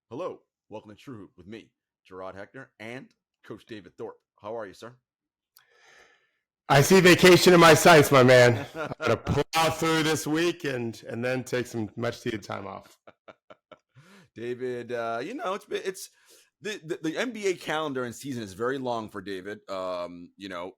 Hello, welcome to TrueHoop with me, Jarod, Hector, and Coach David Thorpe. How are you, sir? I see vacation in my sights, my man. I'm gonna plow through this week and then take some much needed time off. David, it's the NBA calendar and season is very long for David.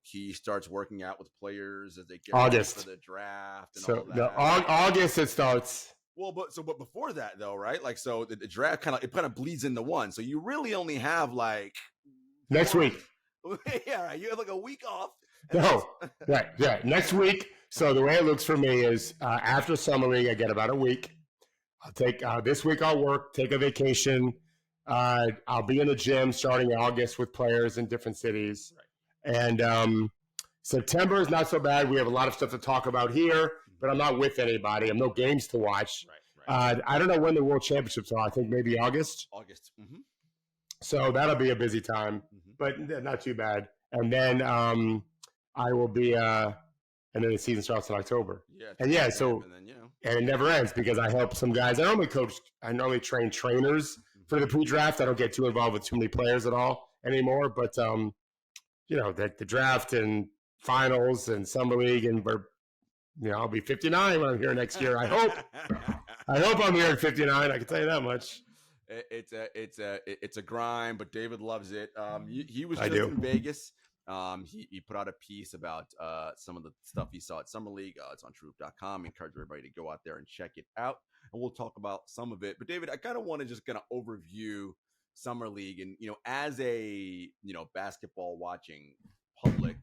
He starts working out with players as they get ready for the draft and all that. August it starts. Well, but before that though, right? Like, so the draft kind of bleeds into one. So you really only have like next week. Yeah, right. You have like a week off. No, right, yeah. Next week. So the way it looks for me is after summer league, I get about a week. I'll take this week. I'll work, take a vacation. I'll be in the gym starting in August with players in different cities, right. And September is not so bad. We have a lot of stuff to talk about here, but I'm not with anybody. I have no games to watch. Right. I don't know when the World Championships are. I think maybe August. Mm-hmm. So that'll be a busy time, but not too bad. And then I will be, and then the season starts in October. Yeah. And and it never ends because I help some guys. I normally train trainers for the pre-draft. I don't get too involved with too many players at all anymore. But the draft and finals and summer league, and I'll be 59 when I'm here next year. I hope. I hope I'm here at 59. I can tell you that much. It's a grind, but David loves it. He was just in Vegas. He put out a piece about some of the stuff he saw at Summer League. It's on TrueHoop.com. Encourage everybody to go out there and check it out, and we'll talk about some of it. But David, I kind of want to just kind of overview Summer League, and as a basketball watching public,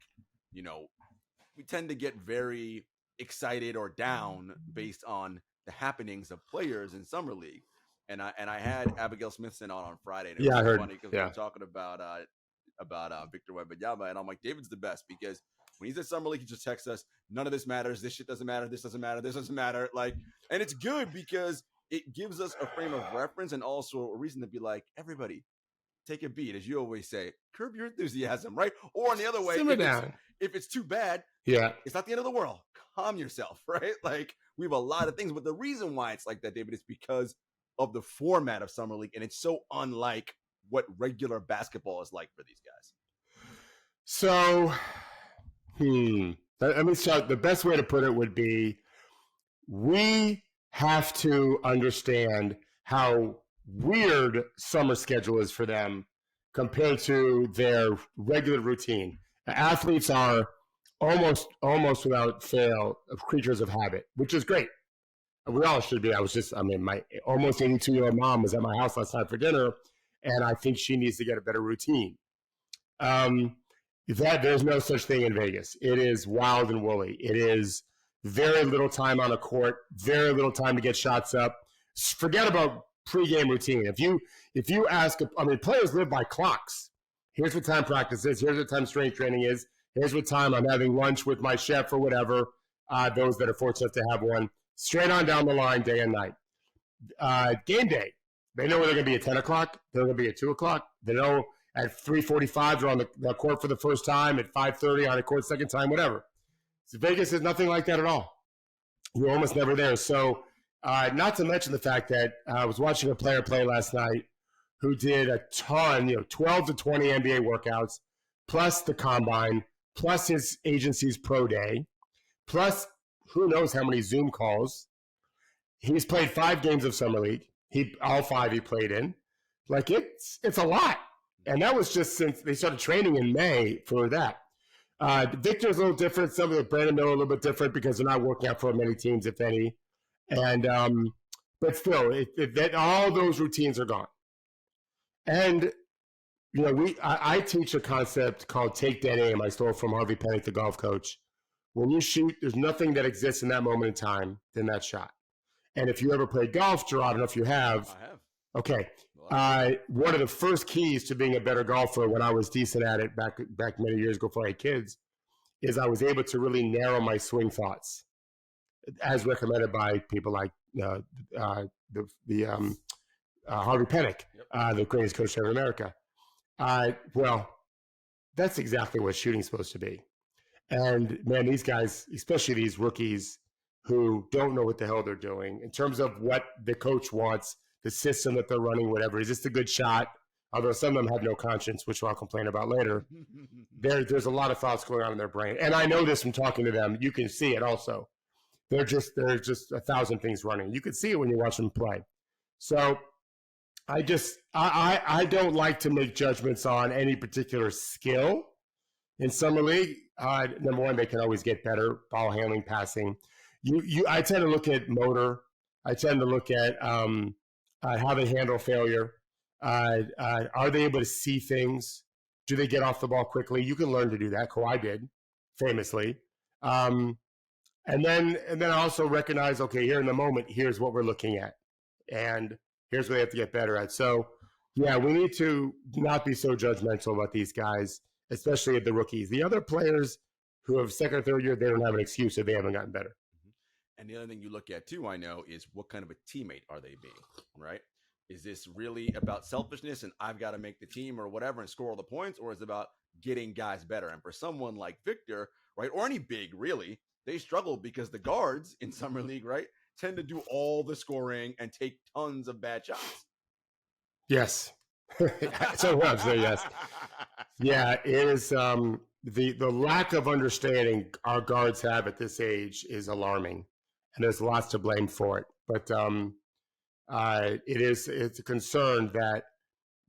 we tend to get very excited or down based on the happenings of players in Summer League. And I had Abigail Smithson on Friday. And it was funny because we were talking about Victor Wembanyama, and I'm like, David's the best because when he's at Summer League, he just texts us, none of this matters. This shit doesn't matter. This doesn't matter. This doesn't matter. Like, and it's good because it gives us a frame of reference and also a reason to be like, everybody, take a beat, as you always say, curb your enthusiasm, right? Or on the other way, if it's too bad, it's not the end of the world. Calm yourself, right? Like, we have a lot of things, but the reason why it's like that, David, is because of the format of Summer League, and it's so unlike what regular basketball is like for these guys. So, I mean, so the best way to put it would be we have to understand how weird summer schedule is for them compared to their regular routine. Athletes are almost without fail creatures of habit, which is great. We all should be. My almost 82-year-old mom was at my house last night for dinner, and I think she needs to get a better routine. There's no such thing in Vegas. It is wild and woolly. It is very little time on a court, very little time to get shots up. Forget about pregame routine. If you ask, players live by clocks. Here's what time practice is. Here's what time strength training is. Here's what time I'm having lunch with my chef or whatever. Those that are fortunate to have one. Straight on down the line, day and night. Game day. They know where they're going to be at 10 o'clock. They're going to be at 2 o'clock. They know at 3:45 they're on the court for the first time. At 5:30 on the court second time, whatever. So Vegas is nothing like that at all. You're almost never there. So not to mention the fact that I was watching a player play last night who did a ton, 12 to 20 NBA workouts, plus the combine, plus his agency's pro day, plus who knows how many Zoom calls. He's played 5 games of Summer League. All 5 he played in. Like, it's a lot. And that was just since they started training in May for that. Victor's a little different. Some of the Brandon Miller a little bit different because they're not working out for many teams, if any. And but still, all those routines are gone. And I teach a concept called take that aim. I stole from Harvey Penick, the golf coach. When you shoot, there's nothing that exists in that moment in time than that shot. And if you ever played golf, Jarod, I don't know if you have. I have. Okay. One of the first keys to being a better golfer when I was decent at it back many years ago before I had kids is I was able to really narrow my swing thoughts, as recommended by people like Harvey Penick, the greatest coach ever in America. Well, that's exactly what shooting's supposed to be. And man, these guys, especially these rookies who don't know what the hell they're doing in terms of what the coach wants, the system that they're running, whatever. Is this a good shot? Although some of them have no conscience, which I'll complain about later. There's a lot of thoughts going on in their brain. And I know this from talking to them. You can see it also. There's just 1,000 things running. You can see it when you watch them play. So I don't like to make judgments on any particular skill in summer league. Number one, they can always get better, ball handling, passing. I tend to look at motor. I tend to look at how they handle failure. Are they able to see things? Do they get off the ball quickly? You can learn to do that. Kawhi did, famously. And then I also recognize, okay, here in the moment, here's what we're looking at. And here's what they have to get better at. So, yeah, we need to not be so judgmental about these guys, especially at the rookies. The other players who have second or third year, they don't have an excuse if they haven't gotten better. And the other thing you look at, too, I know, is what kind of a teammate are they being, right? Is this really about selfishness and I've got to make the team or whatever and score all the points, or is it about getting guys better? And for someone like Victor, right, or any big, really, they struggle because the guards in Summer League, right, tend to do all the scoring and take tons of bad shots. Yes. So well, so yes. Yeah, it is the lack of understanding our guards have at this age is alarming. And there's lots to blame for it. But it's a concern that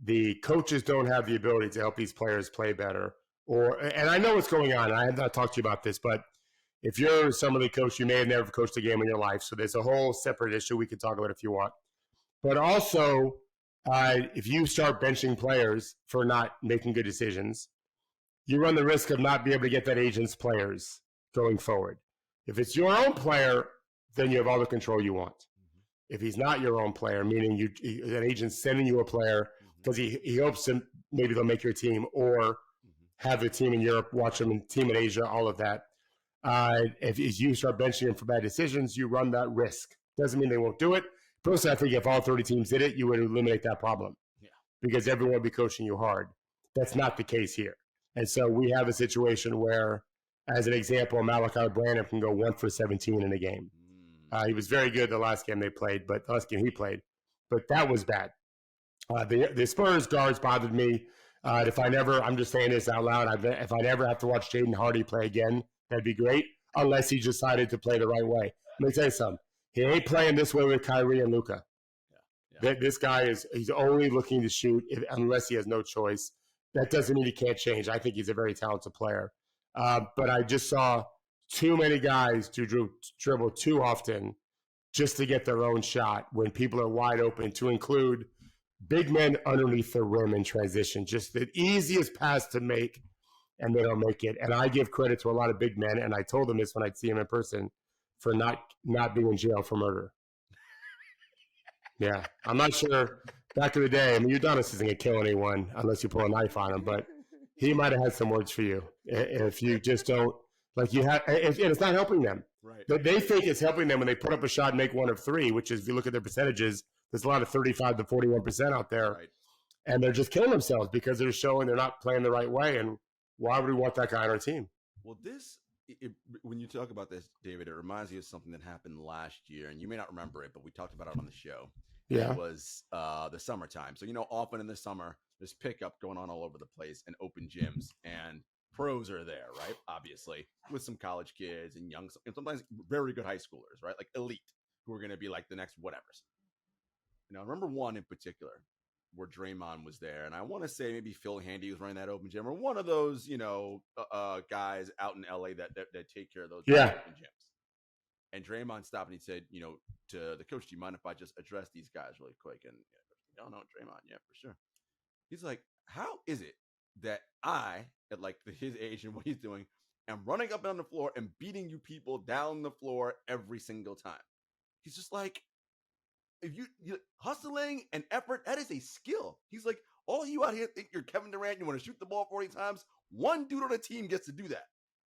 the coaches don't have the ability to help these players play better. And I know what's going on. I have not talked to you about this, but if you're a summer league coach, you may have never coached a game in your life. So there's a whole separate issue we could talk about if you want. But also, if you start benching players for not making good decisions, you run the risk of not being able to get that agent's players going forward. If it's your own player, then you have all the control you want. If he's not your own player, meaning an agent's sending you a player because he hopes maybe they'll make your team or have a team in Europe, watch them, and team in Asia, all of that. If you start benching him for bad decisions, you run that risk. Doesn't mean they won't do it. Personally, I think if all 30 teams did it, you would eliminate that problem because everyone would be coaching you hard. That's not the case here. And so we have a situation where, as an example, Malachi Branham can go 1 for 17 in a game. He was very good the last game he played, but that was bad. The Spurs guards bothered me. I'm just saying this out loud, if I never have to watch Jaden Hardy play again, that'd be great, unless he decided to play the right way. Let me tell you something. He ain't playing this way with Kyrie and Luka. Yeah. This guy he's only looking to shoot unless he has no choice. That doesn't mean he can't change. I think he's a very talented player. But I just saw too many guys to dribble too often just to get their own shot when people are wide open, to include big men underneath the rim in transition. Just the easiest pass to make, and they don't make it. And I give credit to a lot of big men, and I told them this when I'd see him in person, for not being in jail for murder. Yeah, I'm not sure. Back in the day, I mean, Udonis isn't going to kill anyone unless you pull a knife on him, but he might have had some words for you if you just don't. Like you have, and it's not helping them. Right. They think it's helping them when they put up a shot and make 1 of 3, which is, if you look at their percentages, there's a lot of 35 to 41% out there. Right. And they're just killing themselves because they're showing they're not playing the right way. And why would we want that guy on our team? Well, when you talk about this, David, it reminds me of something that happened last year, and you may not remember it, but we talked about it on the show. Yeah. It was the summertime. So, often in the summer, there's pickup going on all over the place and open gyms, and pros are there, right? Obviously, with some college kids and and sometimes very good high schoolers, right? Like elite, who are going to be like the next whatevers. I remember one in particular where Draymond was there, and I want to say maybe Phil Handy was running that open gym, or one of those, guys out in LA that take care of those open gyms. And Draymond stopped and he said, to the coach, do you mind if I just address these guys really quick? And no, Draymond, yeah, for sure. He's like, how is it that I, at like his age and what he's doing, am running up and down the floor and beating you people down the floor every single time? He's just like, if you hustling and effort, that is a skill. He's like, all you out here think you're Kevin Durant, you want to shoot the ball 40 times. One dude on the team gets to do that.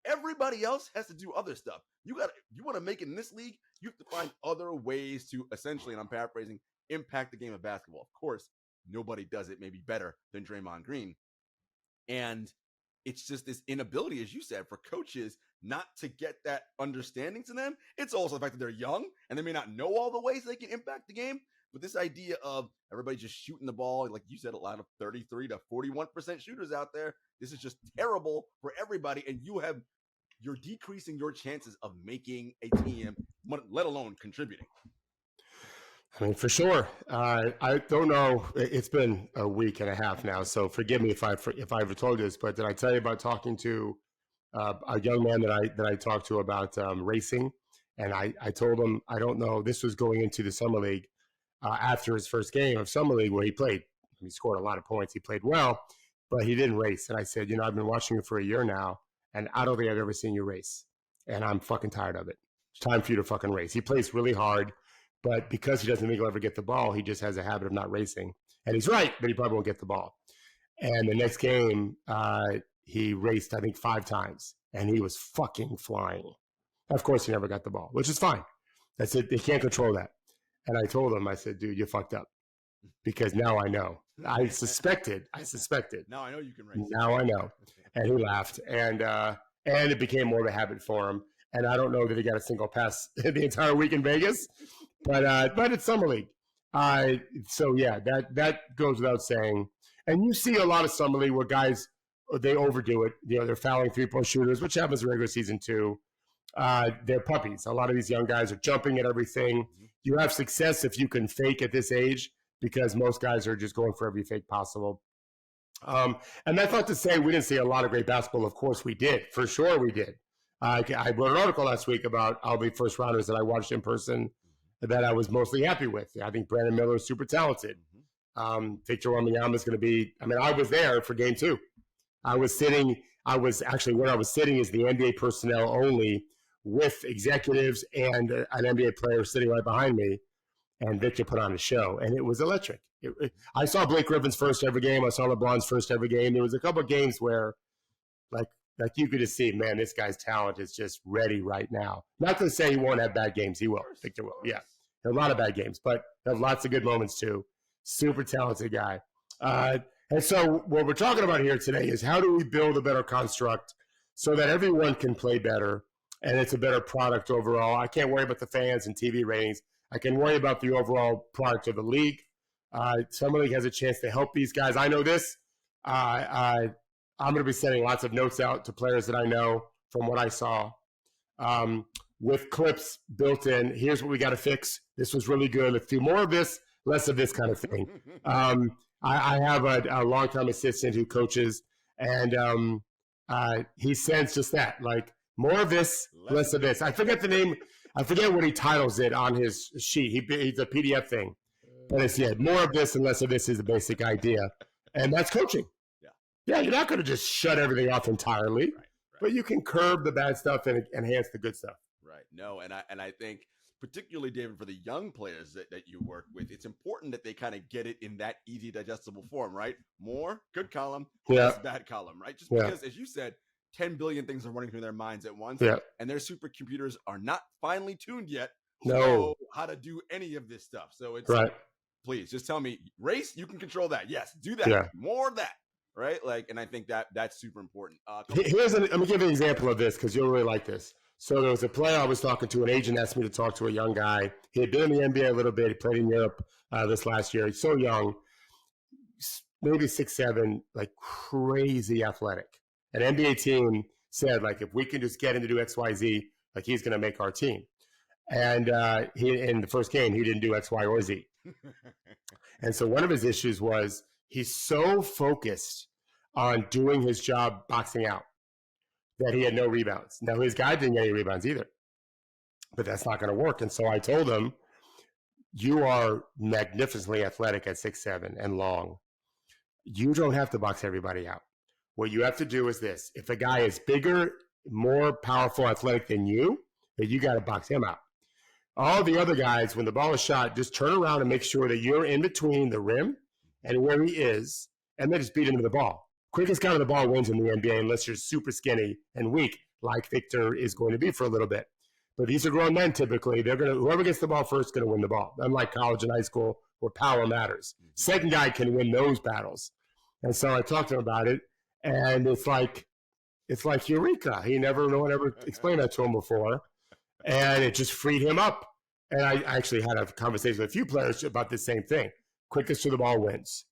Everybody else has to do other stuff. You want to make it in this league, you have to find other ways to essentially, and I'm paraphrasing, impact the game of basketball. Of course, nobody does it maybe better than Draymond Green. And it's just this inability, as you said, for coaches not to get that understanding to them. It's also the fact that they're young and they may not know all the ways they can impact the game. But this idea of everybody just shooting the ball, like you said, a lot of 33 to 41% shooters out there. This is just terrible for everybody. And you're decreasing your chances of making a team, let alone contributing. I mean, for sure. I don't know. It's been a week and a half now, so forgive me if I ever told you this. But did I tell you about talking to a young man that I talked to about racing? And I told him, I don't know. This was going into the summer league after his first game of summer league where he played. He scored a lot of points. He played well, but he didn't race. And I said, I've been watching you for a year now, and I don't think I've ever seen you race. And I'm fucking tired of it. It's time for you to fucking race. He plays really hard. But because he doesn't think he'll ever get the ball, he just has a habit of not racing. And he's right, but he probably won't get the ball. And the next game, he raced, I think, 5 times. And he was fucking flying. Of course, he never got the ball, which is fine. That's it. They can't control that. And I told him, I said, dude, you fucked up. Because now I know. I suspected. Now I know you can race. Now I know. And he laughed. And it became more of a habit for him. And I don't know that he got a single pass the entire week in Vegas. But it's summer league. So yeah, that goes without saying. And you see a lot of summer league where guys, they overdo it. They're fouling 3-point shooters, which happens in regular season too. They're puppies. A lot of these young guys are jumping at everything. You have success if you can fake at this age, because most guys are just going for every fake possible. And that's not to say we didn't see a lot of great basketball. Of course we did. For sure we did. I wrote an article last week about all the first rounders that I watched in person that I was mostly happy with. I think Brandon Miller is super talented. Victor Wembanyama is going to be, I was there for game 2. Where I was sitting is the NBA personnel only with executives and an NBA player sitting right behind me. And Victor put on a show, and it was electric. I saw Blake Griffin's first ever game. I saw LeBron's first ever game. There was a couple of games where, like you could just see, man, this guy's talent is just ready right now. Not to say he won't have bad games. He will. Victor will. Yeah. There are a lot of bad games, but there have lots of good moments too. Super talented guy. And so what we're talking about here today is how do we build a better construct so that everyone can play better and it's a better product overall. I can't worry about the fans and TV ratings. I can worry about the overall product of the league. Summer League has a chance to help these guys. I know this. I'm going to be sending lots of notes out to players that I know from what I saw with clips built in. Here's what we got to fix. This was really good. Let's do more of this, less of this kind of thing. I have a longtime assistant who coaches, and he sends just that, like more of this, less of this. I forget the name. I forget what he titles it on his sheet. He's a PDF thing. But it's, more of this and less of this is the basic idea. And that's coaching. Yeah, you're not going to just shut everything off entirely, right. But you can curb the bad stuff and enhance the good stuff. Right. No, and I think particularly, David, for the young players that you work with, it's important that they kind of get it in that easy, digestible form, right? More good column, less bad column, right? Just because, as you said, 10 billion things are running through their minds at once, and their supercomputers are not finely tuned yet to know how to do any of this stuff. So it's please just tell me, race, you can control that. Yes, do that. Yeah. More of that. Right. And I think that's super important. Let me give you an example of this because you'll really like this. So there was a player I was talking to, an agent asked me to talk to a young guy. He had been in the NBA a little bit. He played in Europe this last year. He's so young, maybe 6'7", like crazy athletic. An NBA team said, like, if we can just get him to do X, Y, Z, like he's going to make our team. And he in the first game, he didn't do X, Y, or Z. And so one of his issues was he's so focused on doing his job boxing out that he had no rebounds. Now, his guy didn't get any rebounds either, but that's not going to work. And so I told him, you are magnificently athletic at 6'7" and long. You don't have to box everybody out. What you have to do is this. If a guy is bigger, more powerful, athletic than you, then you got to box him out. All the other guys, when the ball is shot, just turn around and make sure that you're in between the rim and where he is, and then just beat him to the ball. Quickest guy to the ball wins in the NBA unless you're super skinny and weak, like Victor is going to be for a little bit. But these are grown men typically. Whoever gets the ball first is going to win the ball. Unlike college and high school where power matters. Second guy can win those battles. And so I talked to him about it, and it's like eureka. No one ever explained that to him before. And it just freed him up. And I actually had a conversation with a few players about the same thing. Quickest to the ball wins.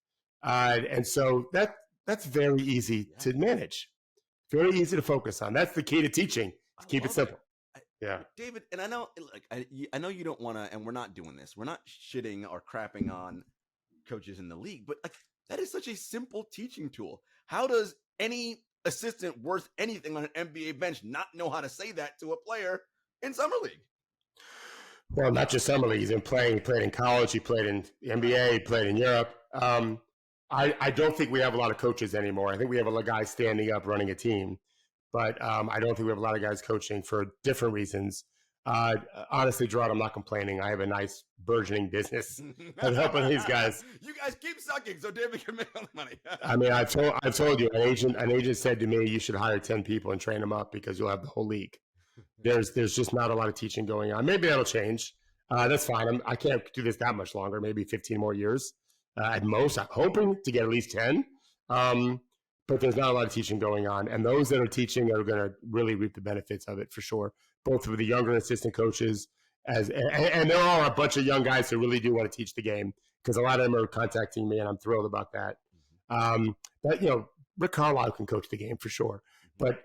And so that's very easy to manage. Very easy to focus on. That's the key to teaching. Keep it simple. Yeah, David, and I know, I know you don't want to, and we're not doing this. We're not shitting or crapping on coaches in the league, but like that is such a simple teaching tool. How does any assistant worth anything on an NBA bench not know how to say that to a player in summer league? Well, not just summer league. He's been playing. He played in college. He played in the NBA. He played in Europe. I don't think we have a lot of coaches anymore. I think we have a lot of guys standing up running a team. But I don't think we have a lot of guys coaching for different reasons. Honestly, Jarod, I'm not complaining. I have a nice burgeoning business. I'm helping these guys. You guys keep sucking so David can make all the money. I mean, I've told you, an agent said to me, you should hire 10 people and train them up because you'll have the whole league. There's just not a lot of teaching going on. Maybe that'll change. That's fine. I can't do this that much longer, maybe 15 more years. At most, I'm hoping to get at least 10. But there's not a lot of teaching going on. And those that are teaching are going to really reap the benefits of it for sure, both for the younger assistant coaches and there are a bunch of young guys who really do want to teach the game because a lot of them are contacting me, and I'm thrilled about that. But, Rick Carlisle can coach the game for sure. But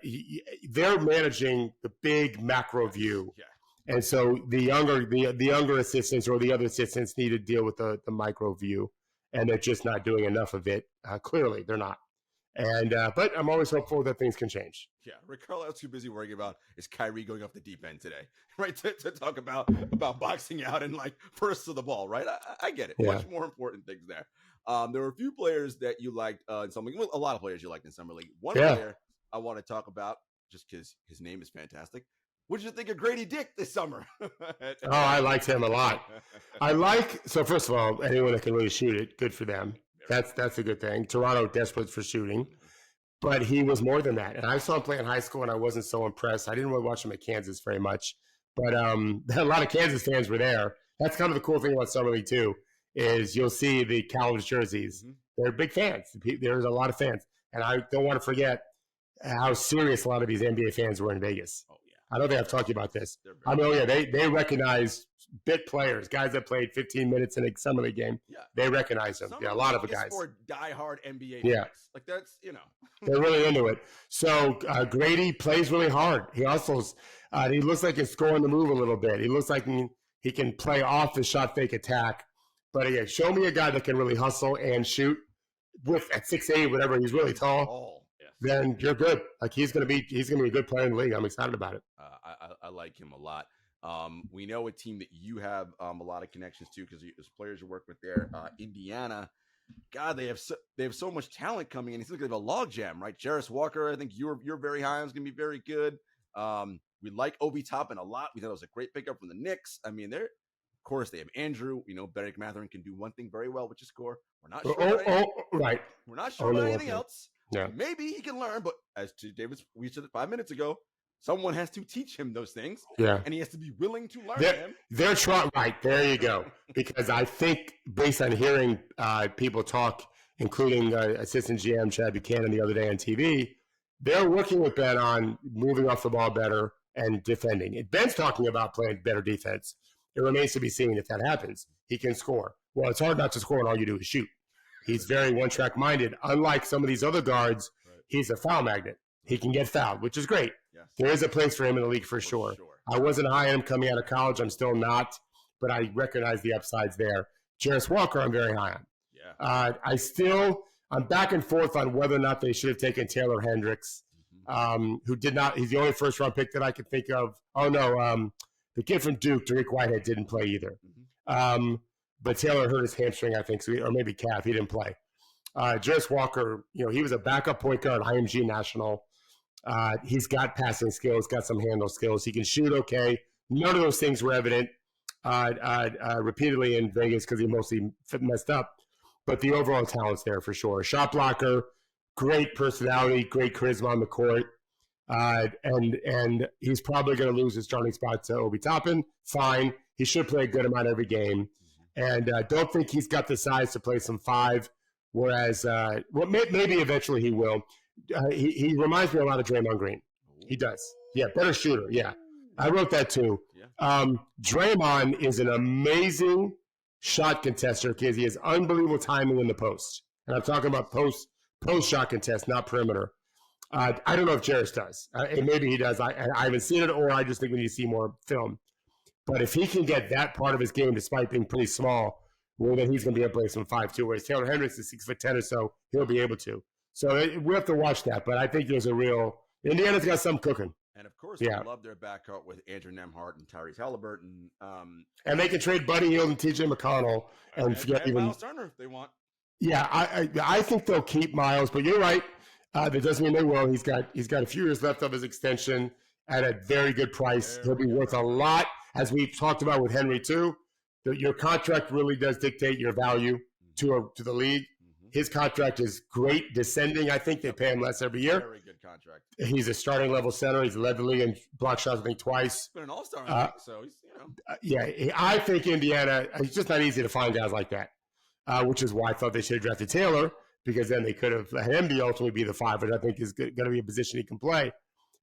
they're managing the big macro view. Yeah. And so the younger assistants or the other assistants need to deal with the micro view, and they're just not doing enough of it. Clearly, they're not. And but I'm always hopeful that things can change. Yeah, Rick Carlisle's too busy worrying about is Kyrie going off the deep end today, right? To talk about boxing out and like first to the ball, right? I get it. Yeah. Much more important things there. There were a few players that you liked in summer league. Well, a lot of players you liked in summer league. One player I want to talk about just because his name is fantastic. What did you think of Grady Dick this summer? I liked him a lot. So first of all, anyone that can really shoot it, good for them. That's a good thing. Toronto desperate for shooting, but he was more than that. And I saw him play in high school, and I wasn't so impressed. I didn't really watch him at Kansas very much, but a lot of Kansas fans were there. That's kind of the cool thing about summer league too, is you'll see the college jerseys. Mm-hmm. They're big fans. There's a lot of fans, and I don't want to forget how serious a lot of these NBA fans were in Vegas. Oh yeah, I don't think I've talked to you about this. They recognize bit players, guys that played 15 minutes in a summer league game. Yeah. They recognize them. A lot of the guys. For diehard NBA fans. Yeah. Like that's, They're really into it. So Grady plays really hard. He hustles. He looks like he's scoring the move a little bit. He looks like he can play off the shot fake attack. But again, show me a guy that can really hustle and shoot at 6'8", whatever. He's really tall. Yes. Then you're good. Like he's gonna be a good player in the league. I'm excited about it. I like him a lot. We know a team that you have a lot of connections to because there's players you work with there. Indiana, God, they have so much talent coming in. It's like they have a logjam, right? Jarod Walker, I think you're very high on. Is going to be very good. We like Obi Toppin a lot. We thought it was a great pickup from the Knicks. I mean, of course, they have Andrew. Benedict Mathurin can do one thing very well, which is score. We're not sure. Right. We're not sure about anything else. Yeah. Maybe he can learn, but as to David's, we said it 5 minutes ago. Someone has to teach him those things, and he has to be willing to learn them. They're trying, right, there you go. Because I think, based on hearing people talk, including assistant GM Chad Buchanan the other day on TV, they're working with Ben on moving off the ball better and defending. Ben's talking about playing better defense. It remains to be seen if that happens. He can score. Well, it's hard not to score when all you do is shoot. He's very one-track minded. Unlike some of these other guards, he's a foul magnet. He can get fouled, which is great. Yes. There is a place for him in the league for sure. I wasn't high on him coming out of college. I'm still not, but I recognize the upsides there. Jarod Walker, I'm very high on. Yeah. I'm back and forth on whether or not they should have taken Taylor Hendricks, who did not. He's the only first-round pick that I could think of. Oh, no, the kid from Duke, Tariq Whitehead, didn't play either. Mm-hmm. But Taylor hurt his hamstring, I think, or maybe calf. He didn't play. Jarod Walker, he was a backup point guard, IMG National. He's got passing skills, got some handle skills. He can shoot okay. None of those things were evident repeatedly in Vegas because he mostly messed up. But the overall talent's there for sure. Shot blocker, great personality, great charisma on the court. And he's probably going to lose his starting spot to Obi Toppin. Fine. He should play a good amount every game. And don't think he's got the size to play some five, whereas maybe eventually he will. He reminds me a lot of Draymond Green. He does. Yeah, better shooter. Yeah. I wrote that too. Yeah. Draymond is an amazing shot contester because he has unbelievable timing in the post. And I'm talking about post shot contest, not perimeter. I don't know if Jarod does. And maybe he does. I haven't seen it, or I just think we need to see more film. But if he can get that part of his game, despite being pretty small, well, then he's going to be able to play some 5'2", whereas Taylor Hendricks is 6'10" or so. He'll be able to. So we have to watch that. But I think there's a real – Indiana's got some cooking. And, of course, I love their backcourt with Andrew Nembhard and Tyrese Halliburton. And they can trade Buddy Hield and T.J. McConnell. And Miles Turner if they want. Yeah, I think they'll keep Miles. But you're right. That doesn't mean they will. He's got a few years left of his extension at a very good price. He'll be worth a lot, as we've talked about with Henry too. Your contract really does dictate your value to the league. His contract is great, descending. I think they pay him less every year. Very good contract. He's a starting level center. He's led the league in block shots, I think, twice. He's been an all-star, so he's, Yeah, I think Indiana, it's just not easy to find guys like that, which is why I thought they should have drafted Taylor, because then they could have let him ultimately be the 5, which I think is going to be a position he can play.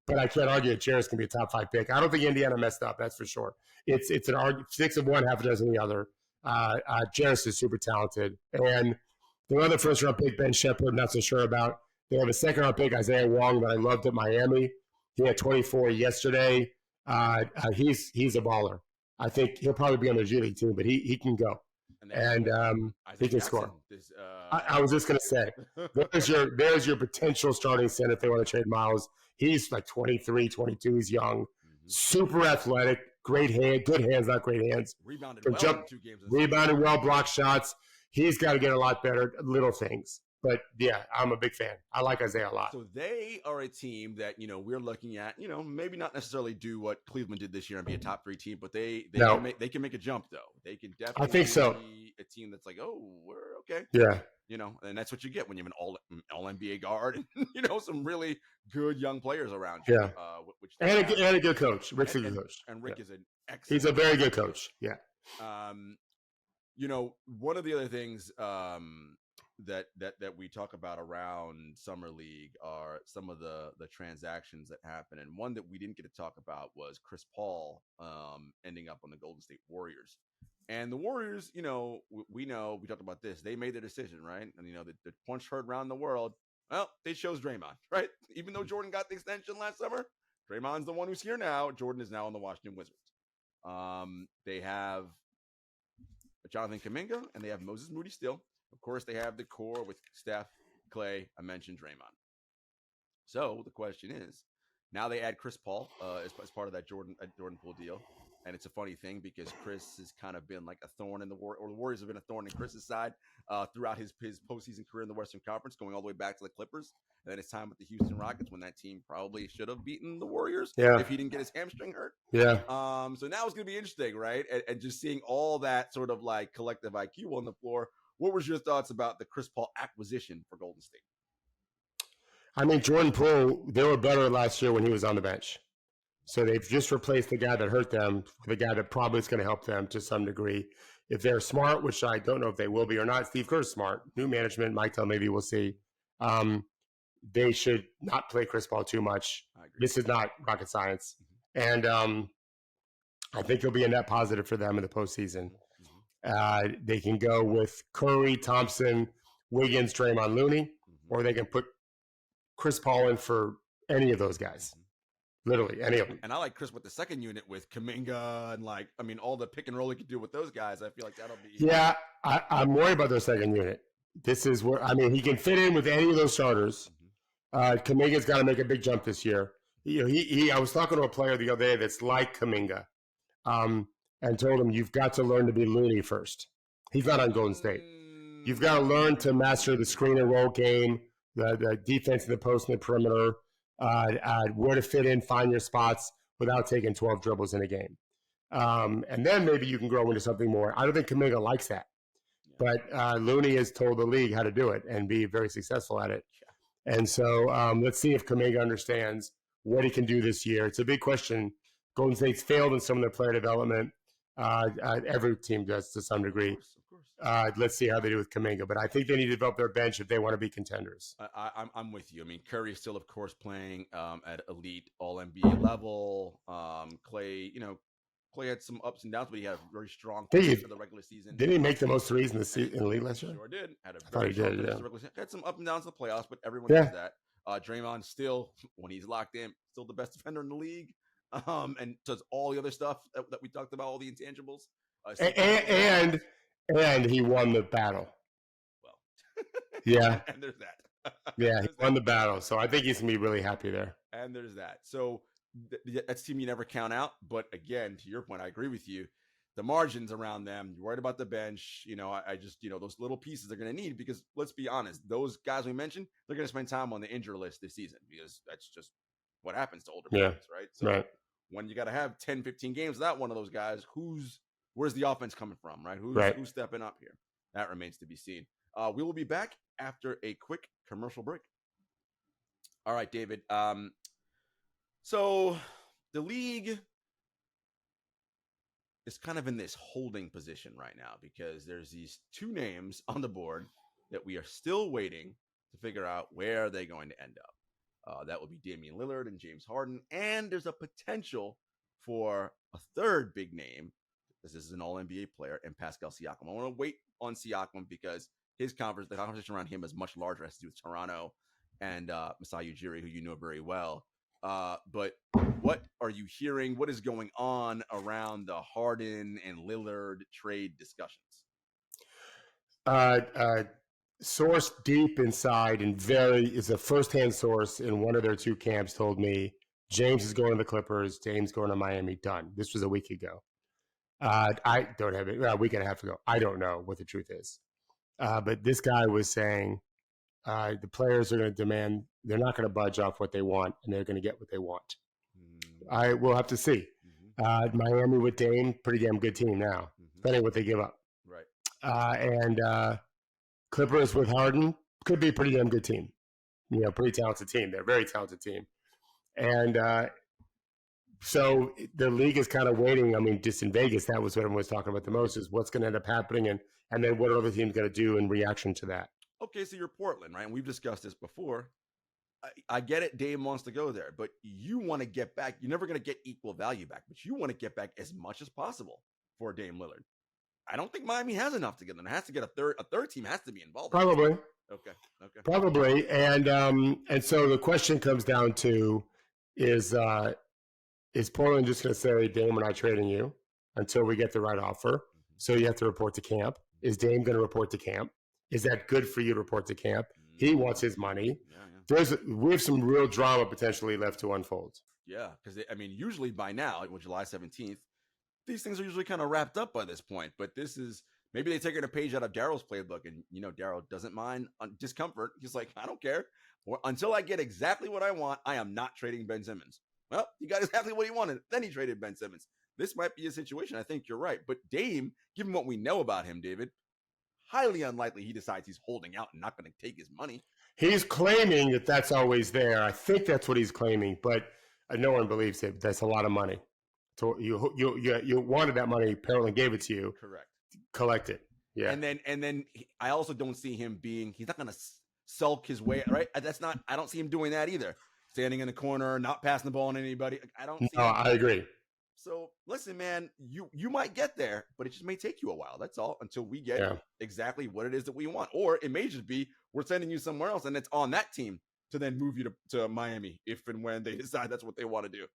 But I can't argue that Jarod's going to be a top 5 pick. I don't think Indiana messed up, that's for sure. It's an argument, 6 of one, half a dozen of the other. Jarod's is super talented. And the other first-round pick, Ben Shepherd, not so sure about. They have a second-round pick, Isaiah Wong, that I loved at Miami. He had 24 yesterday. He's a baller. I think he'll probably be on the G League team, but he can go. And he can score. I was just going to say, there's your potential starting center if they want to trade Miles. He's like 23, 22. He's young, super athletic, great hand, good hands, not great hands. Rebounded well in 2 games. Rebounded well, block shots. He's got to get a lot better, little things. But, yeah, I'm a big fan. I like Isaiah a lot. So they are a team that, we're looking at, maybe not necessarily do what Cleveland did this year and be a top 3 team, but they can make a jump, though. They can definitely be a team that's like, oh, we're okay. Yeah. And that's what you get when you have an all-NBA guard and, some really good young players around you. Yeah. And a good coach. Rick's a good coach. And Rick is an excellent He's a very good coach. Yeah. One of the other things that we talk about around Summer League are some of the transactions that happen. And one that we didn't get to talk about was Chris Paul ending up on the Golden State Warriors. And the Warriors, we talked about this. They made their decision, right? And, the punch heard around the world. Well, they chose Draymond, right? Even though Jordan got the extension last summer, Draymond's the one who's here now. Jordan is now on the Washington Wizards. They have Jonathan Kuminga, and they have Moses Moody still. Of course, they have the core with Steph, Clay. I mentioned Draymond. So the question is, now they add Chris Paul as part of that Jordan Poole deal. And it's a funny thing because Chris has kind of been like a thorn in the Warriors have been a thorn in Chris's side throughout his postseason career in the Western Conference, going all the way back to the Clippers. And then his time with the Houston Rockets when that team probably should have beaten the Warriors if he didn't get his hamstring hurt. Yeah. So now it's going to be interesting, right? And just seeing all that sort of like collective IQ on the floor. What was your thoughts about the Chris Paul acquisition for Golden State? I mean, Jordan Poole, they were better last year when he was on the bench. So they've just replaced the guy that hurt them with the guy that probably is going to help them to some degree. If they're smart, which I don't know if they will be or not, Steve Kerr's smart. New management, Mike Tell, maybe we'll see. They should not play Chris Paul too much. This is not rocket science. And I think he'll be a net positive for them in the postseason. They can go with Curry, Thompson, Wiggins, Draymond, Looney, or they can put Chris Paul in for any of those guys. Literally, any of them. And I like Chris with the second unit with Kuminga and all the pick and roll he could do with those guys. I feel like that'll be. Yeah, I'm worried about their second unit. This is where, he can fit in with any of those starters. Kuminga's got to make a big jump this year. I was talking to a player the other day that's like Kuminga and told him, you've got to learn to be Looney first. He's not on Golden State. You've got to learn to master the screen and roll game, the defense in the post and the perimeter. Where to fit in, find your spots without taking 12 dribbles in a game. And then maybe you can grow into something more. I don't think Kuminga likes that. But Looney has told the league how to do it and be very successful at it. And so let's see if Kuminga understands what he can do this year. It's a big question. Golden State's failed in some of their player development. Every team does to some degree. Let's see how they do with Kuminga. But I think they need to develop their bench if they want to be contenders. I'm with you. I mean, Curry is still, of course, playing at elite All-NBA level. Clay had some ups and downs, but he had a very strong finish for the regular season. Didn't he make the most threes in the league last year? Sure did. Had a very strong finish in the regular season. Had some up and downs in the playoffs, but everyone does that. Draymond still, when he's locked in, still the best defender in the league. And does all the other stuff that we talked about, all the intangibles. And he won the battle. Well, yeah. And there's that. Yeah, he won the battle. So I think he's going to be really happy there. And there's that. So that's a team you never count out. But again, to your point, I agree with you. The margins around them, you're worried about the bench. I just, those little pieces they're going to need because let's be honest, those guys we mentioned, they're going to spend time on the injury list this season because that's just what happens to older players, right? So when you got to have 10, 15 games without one of those guys, where's the offense coming from, right? Who's stepping up here? That remains to be seen. We will be back after a quick commercial break. All right, David. So the league is kind of in this holding position right now because there's these two names on the board that we are still waiting to figure out where they're going to end up. That would be Damian Lillard and James Harden. And there's a potential for a third big name. This is an all-NBA player, and Pascal Siakam. I want to wait on Siakam because the conversation around him is much larger. It has to do with Toronto and Masai Ujiri, who you know very well. But what are you hearing? What is going on around the Harden and Lillard trade discussions? Source deep inside and is a firsthand source in one of their two camps told me James is going to the Clippers, James going to Miami. Done. This was a week ago. I don't have it. A week and a half ago. I don't know what the truth is. But this guy was saying the players are going to demand, they're not going to budge off what they want, and they're going to get what they want. I will have to see. Miami with Dame, pretty damn good team now, depending on what they give up. Right. And Clippers with Harden could be a pretty damn good team. Pretty talented team. They're a very talented team. And so the league is kind of waiting. I mean, just in Vegas, that was what everyone was talking about the most is what's going to end up happening and then what are other teams going to do in reaction to that. Okay, so you're Portland, right? And we've discussed this before. I get it. Dame wants to go there, but you want to get back. You're never going to get equal value back, but you want to get back as much as possible for Dame Lillard. I don't think Miami has enough to get them. It has to get a third team has to be involved. Probably. Okay. Probably. And so the question comes down to is Portland just going to say, Dame, we're not trading you until we get the right offer? So you have to report to camp. Is Dame going to report to camp? Is that good for you to report to camp? He wants his money. Yeah. We have some real drama potentially left to unfold. Yeah, because usually by now, like July 17th, these things are usually kind of wrapped up by this point. But this is maybe they take a page out of Daryl's playbook, and Daryl doesn't mind discomfort. He's like, I don't care. Until I get exactly what I want, I am not trading Ben Simmons. Well, he got exactly what he wanted. Then he traded Ben Simmons. This might be a situation. I think you're right. But Dame, given what we know about him, David, highly unlikely he decides he's holding out and not going to take his money. He's claiming that that's always there. I think that's what he's claiming, but no one believes it. That's a lot of money. So you wanted that money. Apparently gave it to you. Correct. Collect it. Yeah. And then I also don't see him he's not going to sulk his way, right? I don't see him doing that either. Standing in the corner, not passing the ball on anybody. I don't see No, I agree. So listen, man, you might get there, but it just may take you a while. That's all until we get exactly what it is that we want. Or it may just be we're sending you somewhere else and it's on that team to then move you to Miami if and when they decide that's what they want to do.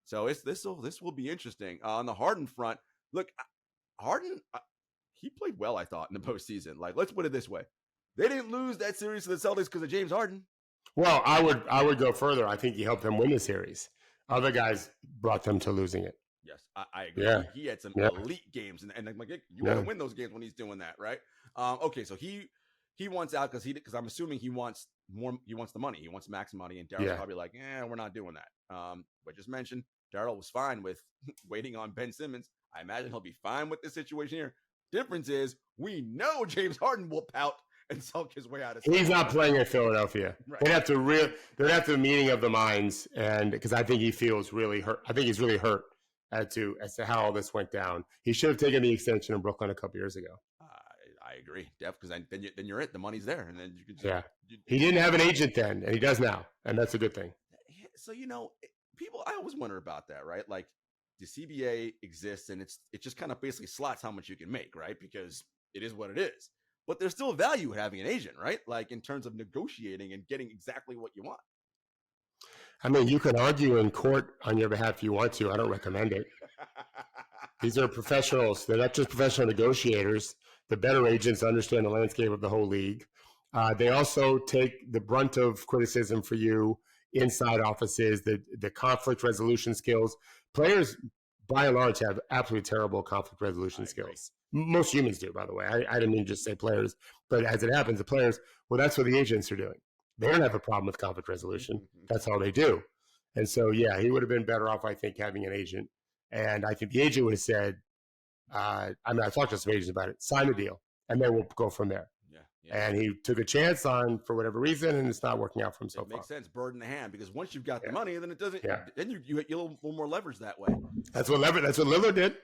So this will be interesting. On the Harden front, look, Harden, he played well, I thought, in the postseason. Like, let's put it this way. They didn't lose that series to the Celtics because of James Harden. Well, I would go further. I think he helped them win the series. Other guys brought them to losing it. Yes, I agree. Yeah. He had some elite games, and like you want to win those games when he's doing that, right? Okay, so he wants out because I'm assuming he wants more. He wants the money. He wants max money, and Daryl's probably like, we're not doing that. But just mentioned, Daryl was fine with waiting on Ben Simmons. I imagine he'll be fine with this situation here. Difference is, we know James Harden will pout and sulk his way out of. He's not playing in Philadelphia. Right. They'd have to meeting of the minds, and because I think he feels really hurt. I think he's really hurt as to how all this went down. He should have taken the extension in Brooklyn a couple years ago. I agree, Def, because then you're it. The money's there, and then you can. He didn't have an agent then, and he does now, and that's a good thing. So people, I always wonder about that, right? Like the CBA exists, and it just kind of basically slots how much you can make, right? Because it is what it is. But there's still value in having an agent, right? Like in terms of negotiating and getting exactly what you want. I mean, you can argue in court on your behalf if you want to. I don't recommend it. These are professionals. They're not just professional negotiators. The better agents understand the landscape of the whole league. They also take the brunt of criticism for you inside offices, the conflict resolution skills. Players, by and large, have absolutely terrible conflict resolution skills. Most humans do, by the way. I didn't mean just say players, but as it happens, the players, well, that's what the agents are doing. They don't have a problem with conflict resolution. That's all they do. And so, yeah, he would have been better off, I think, having an agent. And I think the agent would have said, I talked to some agents about it, sign the deal, and then we'll go from there. Yeah. And he took a chance on, for whatever reason, and it's not working out for him so far. It makes sense, bird in the hand, because once you've got the money, then it doesn't. Yeah. Then you get a little more leverage that way. That's what Lillard did.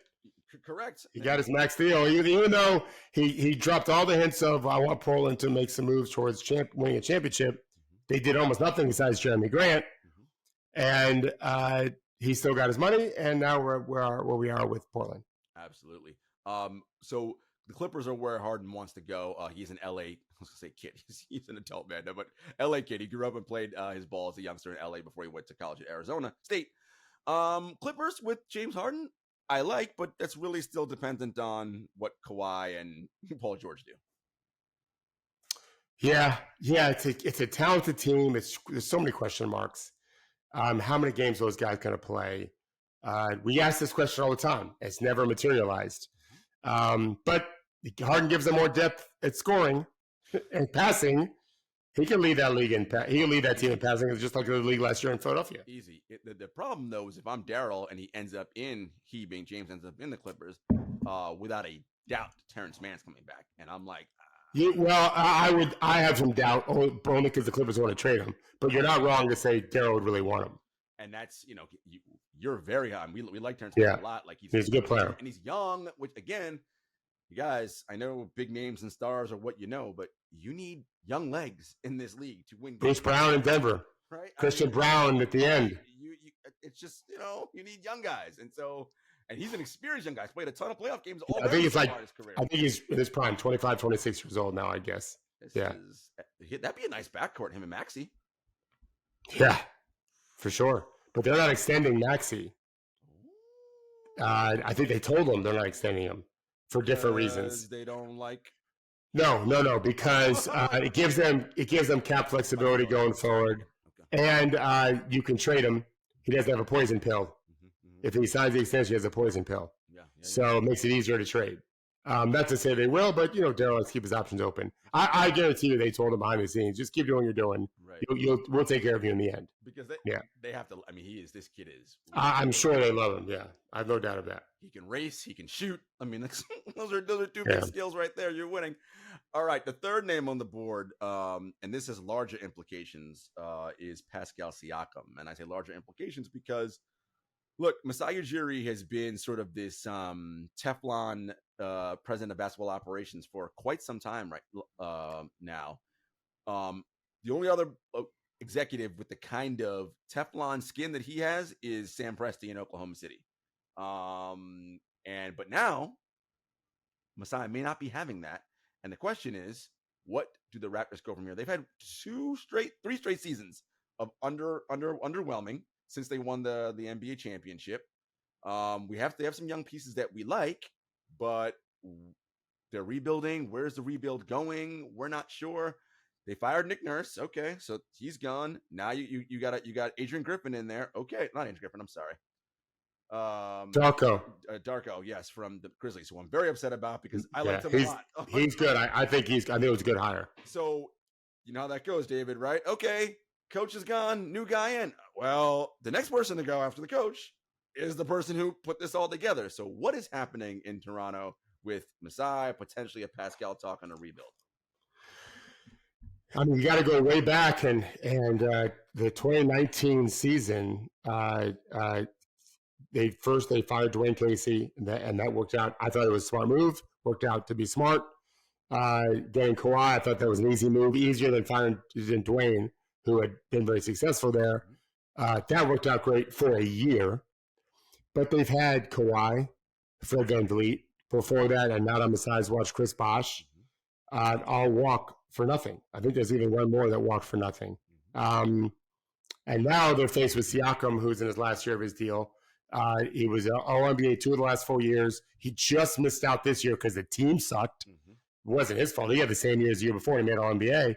Correct. He got his max deal, even though he dropped all the hints of I want Portland to make some moves towards winning a championship. They did almost nothing besides Jeremy Grant, and he still got his money, and now we're where we are with Portland. Absolutely. So the Clippers are where Harden wants to go. He's an LA, I was gonna say kid. He's an adult man, but LA kid. He grew up and played his ball as a youngster in LA before he went to college at Arizona State. Clippers with James Harden, I like, but that's really still dependent on what Kawhi and Paul George do. Yeah, it's a talented team. There's so many question marks. How many games those guys going to play? We ask this question all the time. It's never materialized. But Harden gives them more depth at scoring and passing. He can lead that league he can lead that team in passing, just like the league last year in Philadelphia. Easy. The problem though is if I'm Daryl and he being James ends up in the Clippers, without a doubt, Terrence Mann's coming back, and I'm like. I have some doubt only because the Clippers want to trade him. But you're not wrong to say Jarod would really want him. And that's you're very high. We like Terrence Mann a lot. Like he's a good player, and he's young. Which again, you guys, I know big names and stars are what you know, but you need young legs in this league to win. Bruce Brown in Denver, right? Christian Brown at the end. It's just you need young guys, and he's an experienced young guy. He's played a ton of playoff games. I think he's in his prime, 25, 26 years old now, I guess. That'd be a nice backcourt, him and Maxey. Yeah, for sure. But they're not extending Maxey. I think they told him they're not extending him for different reasons. They don't like. No, because it gives them cap flexibility going forward, and you can trade him. He doesn't have a poison pill. If he signs the extension, he has a poison pill. So it makes it easier to trade. Not to say they will, but Daryl has to keep his options open. I guarantee you, they told him behind the scenes, just keep doing what you're doing. Right. We'll take care of you in the end. Because they have to. I mean, this kid is. I'm sure they love him. Yeah, I have no doubt of that. He can race. He can shoot. I mean, those are two big skills right there. You're winning. All right, the third name on the board, and this has larger implications, is Pascal Siakam, and I say larger implications because. Look, Masai Ujiri has been sort of this Teflon president of basketball operations for quite some time now. The only other executive with the kind of Teflon skin that he has is Sam Presti in Oklahoma City. But now Masai may not be having that. And the question is, what do the Raptors go from here? They've had three straight seasons of underwhelming. Since they won the NBA championship. They have some young pieces that we like, but they're rebuilding. Where's the rebuild going? We're not sure. They fired Nick Nurse. Okay, so he's gone. Now you got Adrian Griffin in there. Okay, not Adrian Griffin. I'm sorry. Darko, yes, from the Grizzlies, who I'm very upset about because I liked him a lot. He's good. I think it was a good hire. So you know how that goes, David, right? Okay. Coach is gone, new guy in. Well, the next person to go after the coach is the person who put this all together. So what is happening in Toronto with Masai, potentially a Pascal talk on a rebuild? I mean, you got to go way back and the 2019 season, they fired Dwayne Casey and that worked out. I thought it was a smart move, worked out to be smart. Getting Kawhi, I thought that was an easy move, easier than finding Dwayne, who had been very successful there. That worked out great for a year. But they've had Kawhi, Fred VanVleet before that, and now on the sides watch Chris Bosh all walk for nothing. I think there's even one more that walked for nothing. And now they're faced with Siakam, who's in his last year of his deal. He was All-NBA 2 of the last 4 years. He just missed out this year because the team sucked. It wasn't his fault. He had the same year as the year before. He made All-NBA,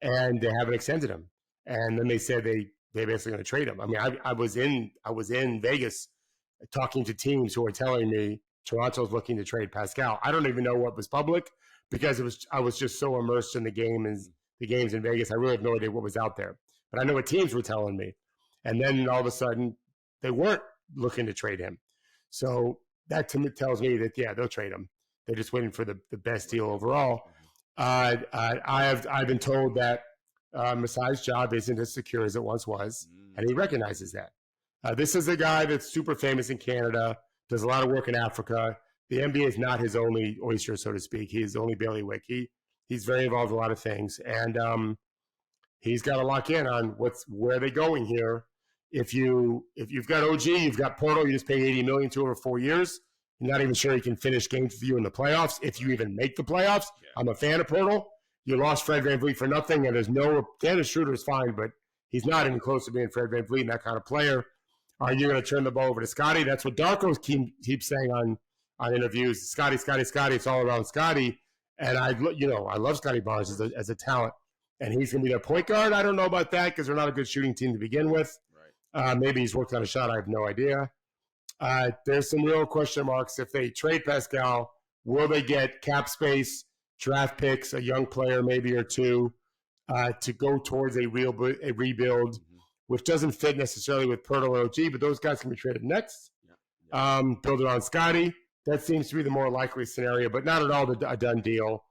and they haven't extended him. And then they said they're basically going to trade him. I mean, I was in Vegas talking to teams who were telling me Toronto's looking to trade Pascal. I don't even know what was public because I was just so immersed in the game and the games in Vegas. I really have no idea what was out there. But I know what teams were telling me. And then all of a sudden, they weren't looking to trade him. So that to me tells me that, yeah, they'll trade him. They're just waiting for the best deal overall. I've been told that Masai's job isn't as secure as it once was, and he recognizes that. This is a guy that's super famous in Canada, does a lot of work in Africa. The NBA is not his only oyster, so to speak. He's only bailiwick. He's very involved in a lot of things, and he's got to lock in on where they're going here. If you've got OG, you've got Portal, you just pay $80 million to over 4 years. You're not even sure he can finish games with you in the playoffs. If you even make the playoffs, I'm a fan of Portal. You lost Fred VanVleet for nothing, and there's no Dennis Schroeder is fine, but he's not even close to being Fred VanVleet and that kind of player. Are you going to turn the ball over to Scotty? That's what Darko keeps saying on interviews. Scotty. It's all around Scotty. And I love Scotty Barnes as a talent. And he's going to be their point guard. I don't know about that because they're not a good shooting team to begin with. Right. Maybe he's worked on a shot. I have no idea. There's some real question marks. If they trade Pascal, will they get cap space, draft picks, a young player maybe or two to go towards a rebuild, which doesn't fit necessarily with Pirtle or OG, but those guys can be traded next. Build it on Scotty. That seems to be the more likely scenario, but not at all a done deal.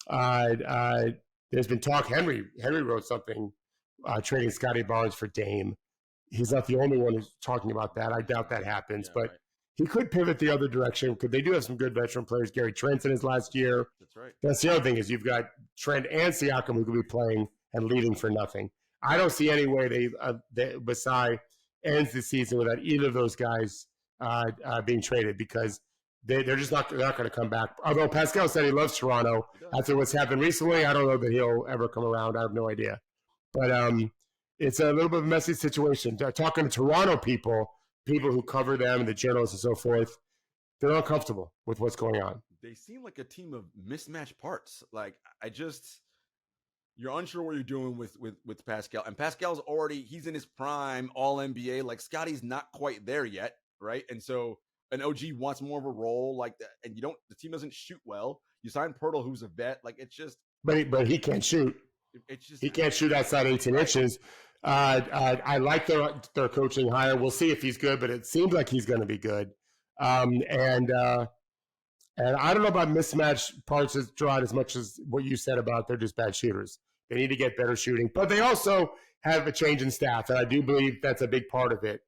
There's been talk. Henry wrote something trading Scotty Barnes for Dame. He's not the only one who's talking about that. I doubt that happens, but he could pivot the other direction because they do have some good veteran players. Gary Trent in his last year. That's right. That's the other thing is you've got Trent and Siakam who could be playing and leading for nothing. I don't see any way Masai ends the season without either of those guys being traded because they're not going to come back. Although Pascal said he loves Toronto after what's happened recently, I don't know that he'll ever come around. I have no idea. But it's a little bit of a messy situation. Talking to Toronto people who cover them and the journalists and so forth, they're uncomfortable with what's going on. They seem like a team of mismatched parts. Like you're unsure what you're doing with Pascal. And Pascal's he's in his prime all NBA. Like Scotty's not quite there yet, right? And so an OG wants more of a role like that. And the team doesn't shoot well. You sign Pirtle, who's a vet. Like it's just But he can't shoot. He can't shoot outside 18 inches. I like their coaching hire. We'll see if he's good, but it seems like he's going to be good. And I don't know about mismatched parts as Jarod as much as what you said about they're just bad shooters. They need to get better shooting, but they also have a change in staff, and I do believe that's a big part of it.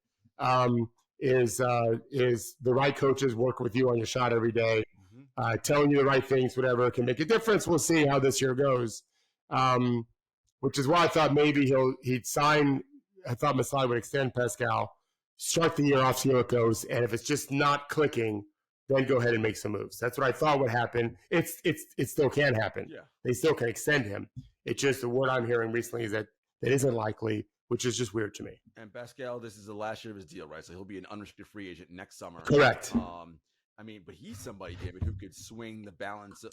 Is the right coaches working with you on your shot every day, telling you the right things, whatever can make a difference. We'll see how this year goes. Which is why I thought maybe he'd sign. I thought Masai would extend Pascal, start the year off, see how it goes, and if it's just not clicking, then go ahead and make some moves. That's what I thought would happen. It still can happen. Yeah. They still can extend him. It's just the word I'm hearing recently is that isn't likely, which is just weird to me. And Pascal, this is the last year of his deal, right? So he'll be an unrestricted free agent next summer. Correct. But he's somebody, David, who could swing the balance.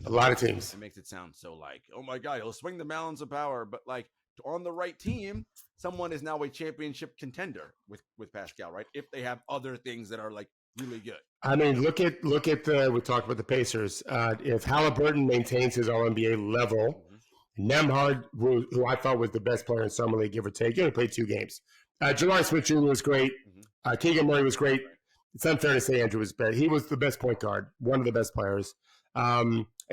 A lot of teams. It makes it sound so like, oh my God, he'll swing the balance of power. But like on the right team, someone is now a championship contender with Pascal, right? If they have other things that are like really good. I mean, look at we talked about the Pacers. If Halliburton maintains his All-NBA level, Nembhard, who I thought was the best player in Summer League, give or take, he only played 2 games. Jabari Smith Jr. was great. Keegan Murray was great. It's unfair to say Andrew was better. He was the best point guard, one of the best players.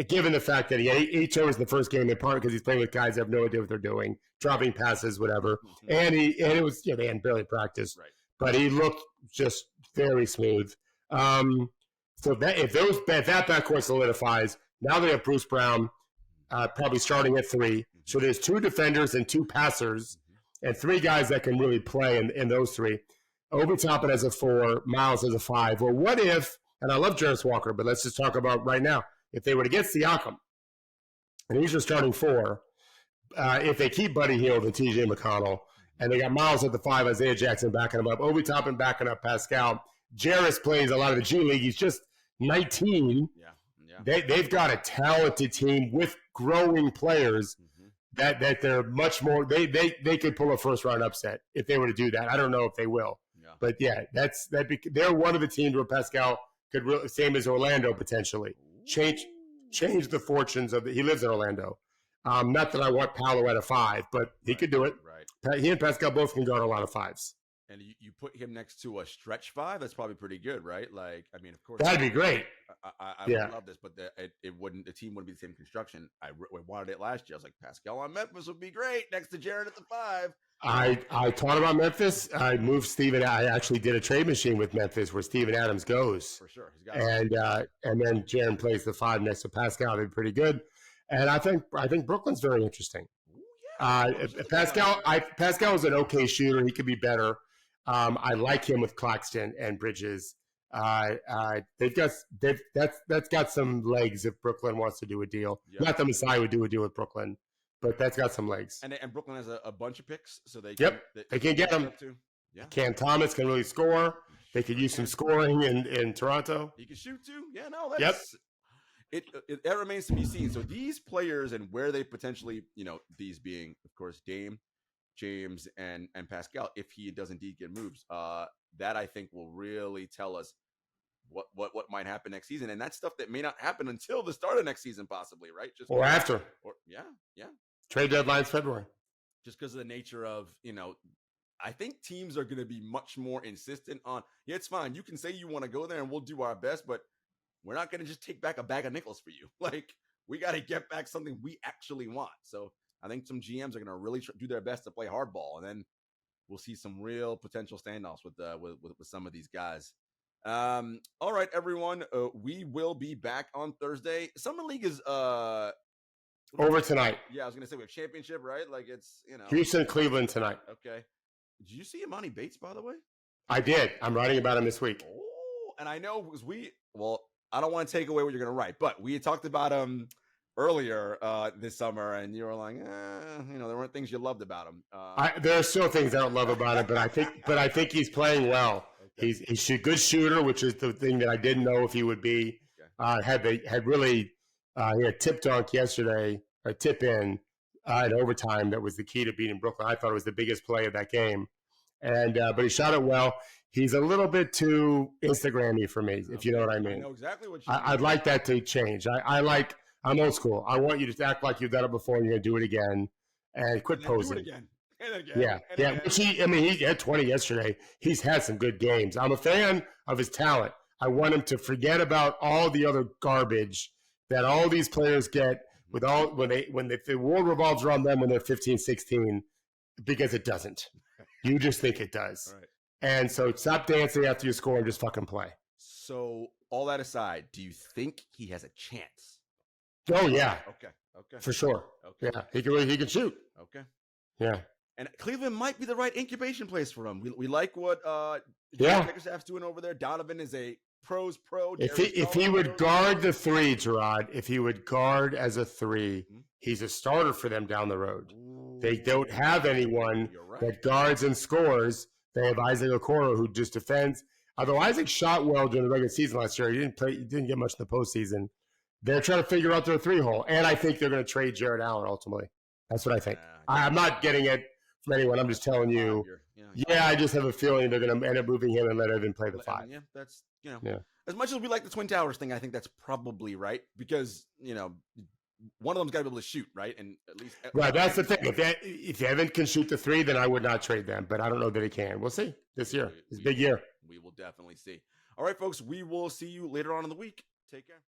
Given the fact that he had 8 turnovers in the first game, in part because he's playing with guys that have no idea what they're doing, dropping passes, whatever. And it was they hadn't barely practiced, but he looked just very smooth. So that if that backcourt solidifies, Now they have Bruce Brown probably starting at 3. So there's 2 defenders and 2 passers and 3 guys that can really play in those 3. Obi Toppin as a 4, Miles as a 5. Well, what if, and I love Jarvis Walker, but let's just talk about right now, if they were to get Siakam, and he's your starting 4, if they keep Buddy Hield and TJ McConnell, and they got Miles at the 5, Isaiah Jackson backing him up, Obi Toppin backing up Pascal. Jarvis plays a lot of the G League. He's just 19. They've got a talented team with growing players that they're much more. They could pull a first round upset if they were to do that. I don't know if they will, but yeah, they're one of the teams where Pascal could really, same as Orlando potentially change the fortunes of he lives in Orlando. Not that I want Paolo at a 5, but he could do it. Right. He and Pascal both can guard a lot of 5s. And you put him next to a stretch 5, that's probably pretty good, right? Like, I mean, of course, that'd be great. I would love this, but the team wouldn't be the same construction. I wanted it last year. I was like, Pascal on Memphis would be great next to Jarod at the 5. I thought about Memphis. I moved Steven. I actually did a trade machine with Memphis where Steven Adams goes. For sure. And then Jarod plays the 5 next to Pascal. They're pretty good. And I think Brooklyn's very interesting. Pascal is an okay shooter. He could be better. I like him with Claxton and Bridges. That's got some legs if Brooklyn wants to do a deal. Yep. Not that Masai would do a deal with Brooklyn, but that's got some legs. And Brooklyn has a bunch of picks, so they can get them. Yeah. Cam Thomas can really score. They could use some scoring in Toronto. He can shoot too. Yeah, no, that's that remains to be seen. So these players and where they potentially, these being, of course, Dame, James, and Pascal, if he does indeed get moves, that I think will really tell us what might happen next season, and that's stuff that may not happen until the start of next season, possibly, right? Or after. Yeah. Trade deadline's February. Just because of the nature of, I think teams are going to be much more insistent on, it's fine. You can say you want to go there and we'll do our best, but we're not going to just take back a bag of nickels for you. Like, we got to get back something we actually want. So I think some GMs are going to really do their best to play hardball, and then we'll see some real potential standoffs with some of these guys. All right, everyone. We will be back on Thursday. Summer League is over tonight. Yeah, I was going to say we have championship, right? Like it's Houston, Cleveland tonight. Okay. Did you see Imani Bates, by the way? I did. I'm writing about him this week. Oh, and I know because I don't want to take away what you're going to write, but we had talked about him earlier this summer, and you were like, there weren't things you loved about him. There are still things I don't love about him, but I think he's playing well. Okay. He's a good shooter, which is the thing that I didn't know if he would be. Okay. He had tip dunk yesterday, a tip in overtime that was the key to beating Brooklyn. I thought it was the biggest play of that game, and but he shot it well. He's a little bit too Instagram-y for me, if you know what I mean. I know exactly what you mean. I'd like that to change. I'm old school. I want you to act like you've done it before and you're going to do it again and quit posing. Do it again. And again. Yeah. Which he had 20 yesterday. He's had some good games. I'm a fan of his talent. I want him to forget about all the other garbage that all these players get with when the world revolves around them when they're 15, 16, because it doesn't. You just think it does. Right. And so stop dancing after you score and just fucking play. So all that aside, do you think he has a chance? Oh, yeah. Okay. For sure. Okay. Yeah, he can shoot. Okay. Yeah. And Cleveland might be the right incubation place for him. We like what Bickerstaff's doing over there. Donovan is a pros pro. If he would guard the 3, Jarod, if he would guard as a 3, he's a starter for them down the road. Ooh. They don't have anyone that guards and scores. They have Isaac Okoro, who just defends. Although Isaac shot well during the regular season last year, he didn't get much in the postseason. They're trying to figure out their 3-hole, and I think they're going to trade Jarrett Allen ultimately. That's what I think. I'm not getting it from anyone. I'm just telling you. I just have a feeling they're going to end up moving him and let Evan play the 5. Yeah, that's as much as we like the Twin Towers thing, I think that's probably right because one of them's got to be able to shoot, right? And at least that's the thing. If Evan can shoot the 3, then I would not trade them. But I don't know that he can. We'll see this year. It's a big year. We will definitely see. All right, folks. We will see you later on in the week. Take care.